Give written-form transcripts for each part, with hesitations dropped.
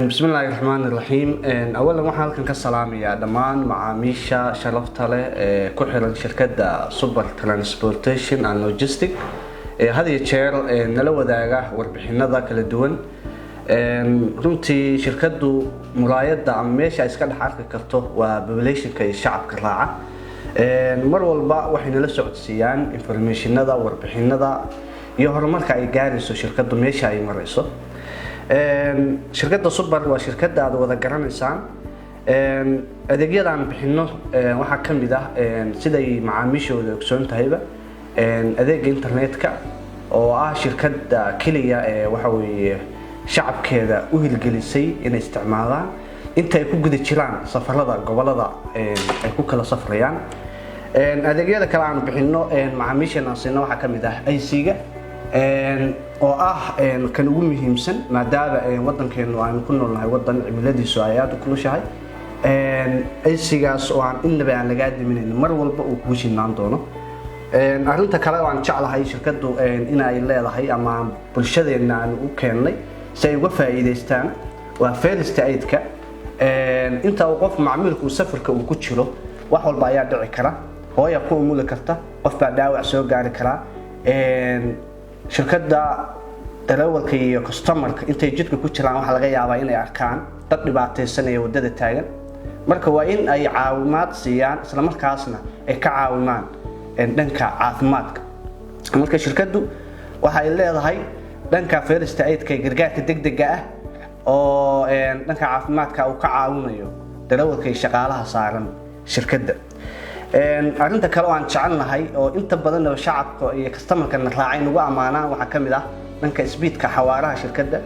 بسم الله الرحمن الرحيم. أولا waxaan halkan ka salaamayaa dhammaan macaamiisha sharafta leh ku xiran shirkadda Super Transportation and Logistics had iyo jeer nala wadaaga warbixinada kala duwan. runtii shirkaddu muraayada ama meesha iska dhex arki karto waa population-ka iyo shacabka raaca. mar walba waxay nala socodsiiyaan informationada warbixinada iyo horumarka ay gaarayso shirkaddu meesha ay marayso. shirkadda Super waa shirkadda aad wada garanaysaan. adeegyada aan bixino waxa kamid ah siday macaamiishooda ogsoon tahayba adeega internetka oo ah shirkadda kaliya waxa weeye shacabkeeda u hilgelisay inay isticmaalaan inta ay ku guda jiraan safarada gobolada ay ku kala safrayaan. adeegyada kale aan bixino macaamiishana sina waxa kamid ah IC-ga oo ah kan ugu muhiimsan maadaama wadankeenu aan ku noolnahay wadan cimiladiisu ay aad u kulushahay. IC-gaas oo aan inaba aan laga diminayn mar walba uu ku shinaan doono. arinta kale oo aan jeclahay shirkaddu in ay leedahay ama bulshadeena aan u keenay si ay uga faa'iideystaan waa first aid-ka. inta uu qof macmiilku safarka uu ku jiro wax walba ayaa dhici kara, hooyo ku umuli karta, qof baa dhaawac soo gaari kara. shirkadda darawalka iyo customer-ka intay jidka ku jiraan waxa laga yaabaa inay arkaan dad dhibaataysan ee wadada taagan, marka waa in ay caawimaad siiyaan isla markaasna ay ka caawimaan dhanka caafimaadka. marka shirkaddu waxa ay leedahay dhanka first aid-ka gargaarka degdega ah oo dhanka caafimaadka uu ka caawinayo darawalka iyo shaqaalaha saaran shirkadda. arinta kale oo aan jecelnahay oo inta badan shacabka iyo customer-ka raacay ugu amaanaan waxa kamid ah dhanka speed-ka xawaaraha shirkadda.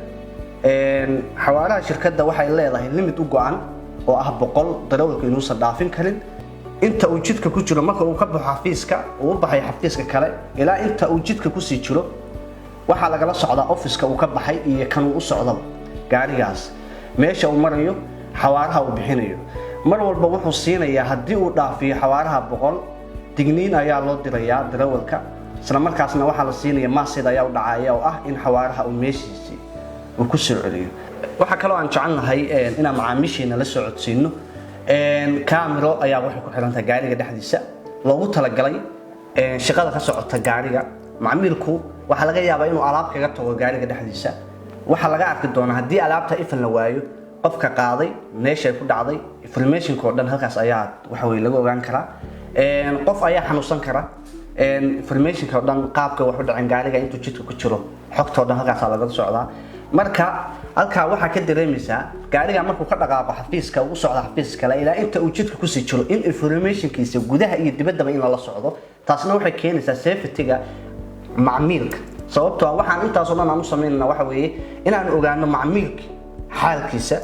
xawaaraha shirkadda waxay leedahay limit u go'an oo ah 100 darawalku inuu dhaafin karin inta uu jidka ku jiro. marka uu ka baxo xafiiska uu baxay xafiiska kale ilaa inta uu jidka ku sii jiro waxa laga la socdaa office-ka uu ka baxay iyo kan uu u socdo gaarigaas meesha uu marayo xawaaraha uu bixinayo. mar walba wuxuu siinayaa hadii uu dhaafiyo xawaaraha 100 digniin ayaa loo dirayaa darawalka, isla markaasna waxa la siinayaa maasida ayaa u dhacaya oo ah in xawaaraha uu meeshiisii uu ku soo celiyo. waxa kale oo aan jecelnahay inaan macaamiisheena la socodsiino camera ayaa waxay ku xiran tahay gaariga dhexdiisa loogu talagalay shaqada ka socota gaariga. macmiilku waxa laga yaabaa inuu alaab kaga tago gaariga dhexdiisa, waxa laga arki doonaa hadii alaabta ifan la waayo qofka qaaday meesha ay ku dhacday information-ka oo dhan halkaas ayaa waxa weey laga ogaan karaa. qof ayaa xanuunsan kara information-ka oo dhan qaabka wax u dhacay gaariga intuu jidka ku jiro xogta oo dhan halkaas laga socdaa. marka halka waxa ka dareemaysaa gaariga markuu ka dhaqaaqo xafiiska uu socdo xafiiska kale ilaa inta uu jidka ku sii jiro in information-kiisa gudaha iyo dibadda in la socdo. taasna waxay keenaysaa safety-ga macmiilka, sababtoo ah waxaan intaas oo dhan aan u sameynaa waxa weeye inaan ogaano macmiilka xaalkiisa